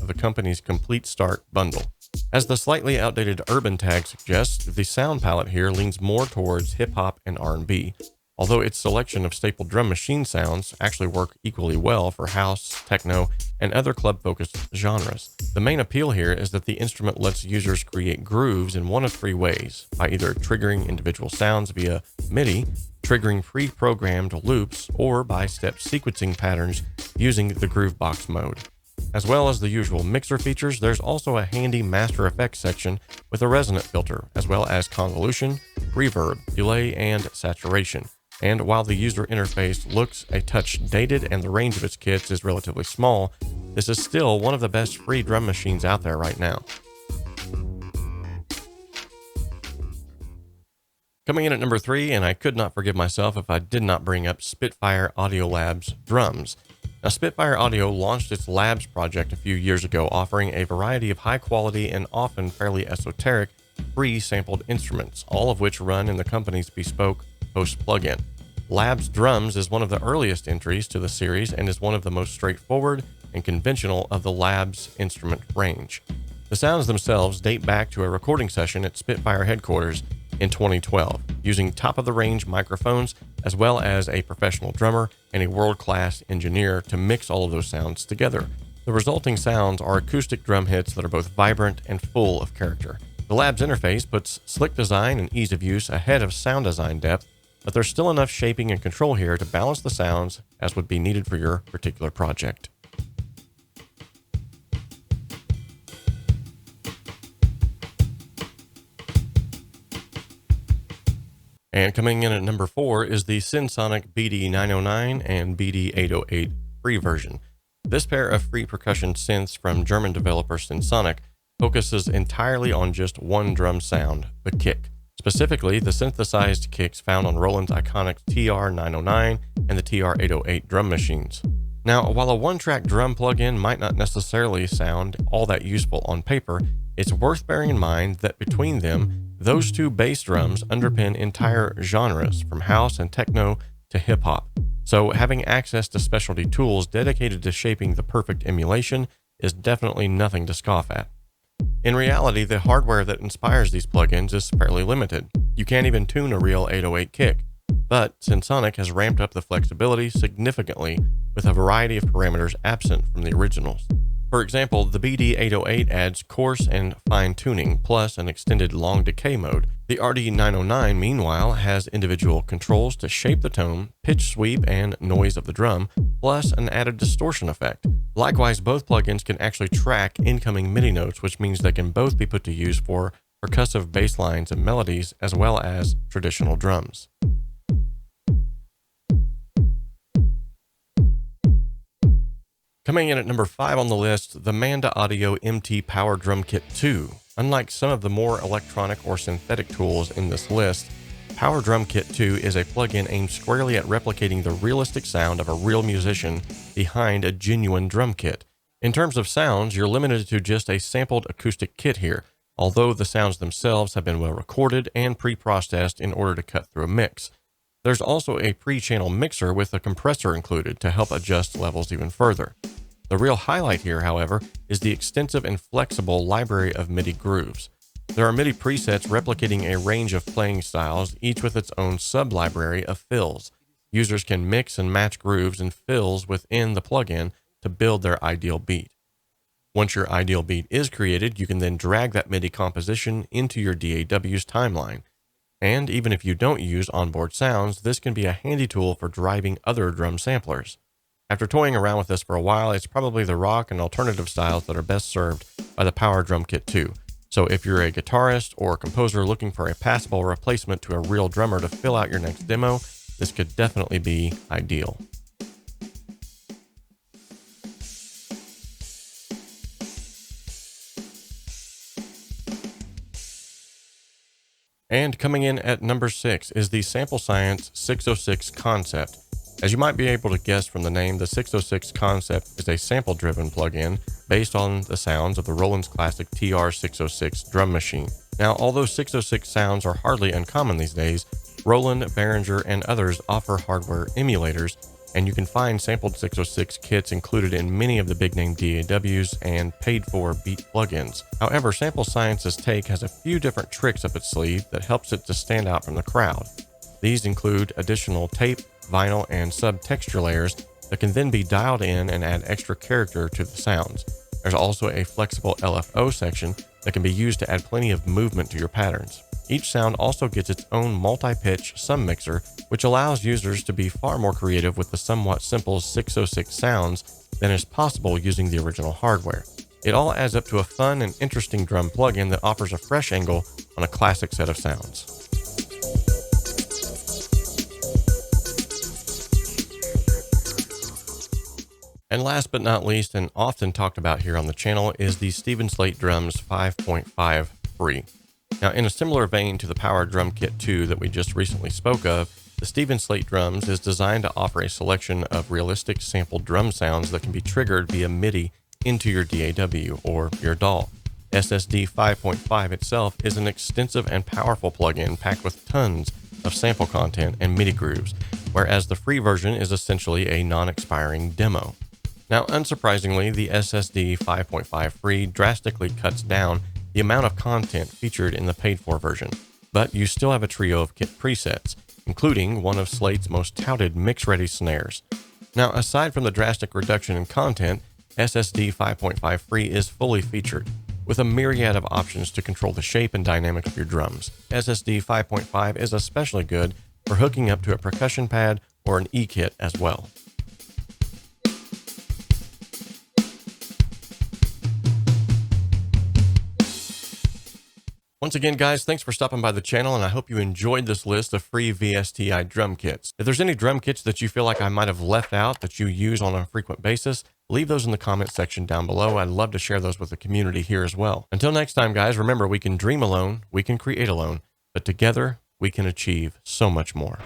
of the company's Complete Start bundle. As the slightly outdated urban tag suggests, the sound palette here leans more towards hip-hop and R&B, although its selection of staple drum machine sounds actually work equally well for house, techno, and other club-focused genres. The main appeal here is that the instrument lets users create grooves in one of three ways, by either triggering individual sounds via MIDI, triggering pre-programmed loops, or by step sequencing patterns using the Groovebox mode. As well as the usual mixer features, there's also a handy master effects section with a resonant filter, as well as convolution, reverb, delay, and saturation. And while the user interface looks a touch dated and the range of its kits is relatively small, this is still one of the best free drum machines out there right now. Coming in at number 3, and I could not forgive myself if I did not bring up Spitfire Audio Labs drums. Now, Spitfire Audio launched its Labs project a few years ago, offering a variety of high-quality and often fairly esoteric free sampled instruments, all of which run in the company's bespoke host plugin. Labs Drums is one of the earliest entries to the series and is one of the most straightforward and conventional of the Labs instrument range. The sounds themselves date back to a recording session at Spitfire headquarters in 2012, using top-of-the-range microphones as well as a professional drummer and a world-class engineer to mix all of those sounds together. The resulting sounds are acoustic drum hits that are both vibrant and full of character. The lab's interface puts slick design and ease of use ahead of sound design depth, but there's still enough shaping and control here to balance the sounds as would be needed for your particular project. And coming in at number 4 is the Synsonic BD909 and BD808 free version. This pair of free percussion synths from German developer Synsonic focuses entirely on just one drum sound, the kick. Specifically, the synthesized kicks found on Roland's iconic TR-909 and the TR-808 drum machines. Now, while a one-track drum plugin might not necessarily sound all that useful on paper, it's worth bearing in mind that between them, those two bass drums underpin entire genres, from house and techno to hip-hop. So having access to specialty tools dedicated to shaping the perfect emulation is definitely nothing to scoff at. In reality, the hardware that inspires these plugins is fairly limited. You can't even tune a real 808 kick, but Synsonic has ramped up the flexibility significantly with a variety of parameters absent from the originals. For example, the BD808 adds coarse and fine tuning plus an extended long decay mode. The RD909, meanwhile, has individual controls to shape the tone, pitch sweep, and noise of the drum, plus an added distortion effect. Likewise, both plugins can actually track incoming MIDI notes, which means they can both be put to use for percussive bass lines and melodies, as well as traditional drums. Coming in at number 5 on the list, the Manda Audio MT Power Drum Kit 2. Unlike some of the more electronic or synthetic tools in this list, Power Drum Kit 2 is a plugin aimed squarely at replicating the realistic sound of a real musician behind a genuine drum kit. In terms of sounds, you're limited to just a sampled acoustic kit here, although the sounds themselves have been well recorded and pre-processed in order to cut through a mix. There's also a pre-channel mixer with a compressor included to help adjust levels even further. The real highlight here, however, is the extensive and flexible library of MIDI grooves. There are MIDI presets replicating a range of playing styles, each with its own sub-library of fills. Users can mix and match grooves and fills within the plugin to build their ideal beat. Once your ideal beat is created, you can then drag that MIDI composition into your DAW's timeline. And even if you don't use onboard sounds, this can be a handy tool for driving other drum samplers. After toying around with this for a while, it's probably the rock and alternative styles that are best served by the Power Drum Kit 2. So if you're a guitarist or composer looking for a passable replacement to a real drummer to fill out your next demo, this could definitely be ideal. And coming in at number 6 is the Sample Science 606 Concept. As you might be able to guess from the name, the 606 Concept is a sample-driven plugin based on the sounds of the Roland's classic TR-606 drum machine. Now, although 606 sounds are hardly uncommon these days, Roland, Behringer, and others offer hardware emulators, and you can find sampled 606 kits included in many of the big-name DAWs and paid-for beat plugins. However, Sample Science's take has a few different tricks up its sleeve that helps it to stand out from the crowd. These include additional tape, vinyl, and sub-texture layers that can then be dialed in and add extra character to the sounds. There's also a flexible LFO section that can be used to add plenty of movement to your patterns. Each sound also gets its own multi-pitch sub-mixer, which allows users to be far more creative with the somewhat simple 606 sounds than is possible using the original hardware. It all adds up to a fun and interesting drum plugin that offers a fresh angle on a classic set of sounds. And last but not least, and often talked about here on the channel, is the Stephen Slate Drums 5.5 free. Now, in a similar vein to the Power Drum Kit 2 that we just recently spoke of, the Stephen Slate Drums is designed to offer a selection of realistic sampled drum sounds that can be triggered via MIDI into your DAW or your DAW. SSD 5.5 itself is an extensive and powerful plugin packed with tons of sample content and MIDI grooves, whereas the free version is essentially a non-expiring demo. Now, unsurprisingly, the SSD 5.5 free drastically cuts down the amount of content featured in the paid-for version. but you still have a trio of kit presets, including one of Slate's most touted mix-ready snares. Now, aside from the drastic reduction in content, SSD 5.5 Free is fully featured, with a myriad of options to control the shape and dynamic of your drums. SSD 5.5 is especially good for hooking up to a percussion pad or an E-kit as well. Once again, guys, thanks for stopping by the channel, and I hope you enjoyed this list of free VSTi drum kits. If there's any drum kits that you feel like I might have left out that you use on a frequent basis, leave those in the comment section down below. I'd love to share those with the community here as well. Until next time, guys, remember, we can dream alone, we can create alone, but together we can achieve so much more.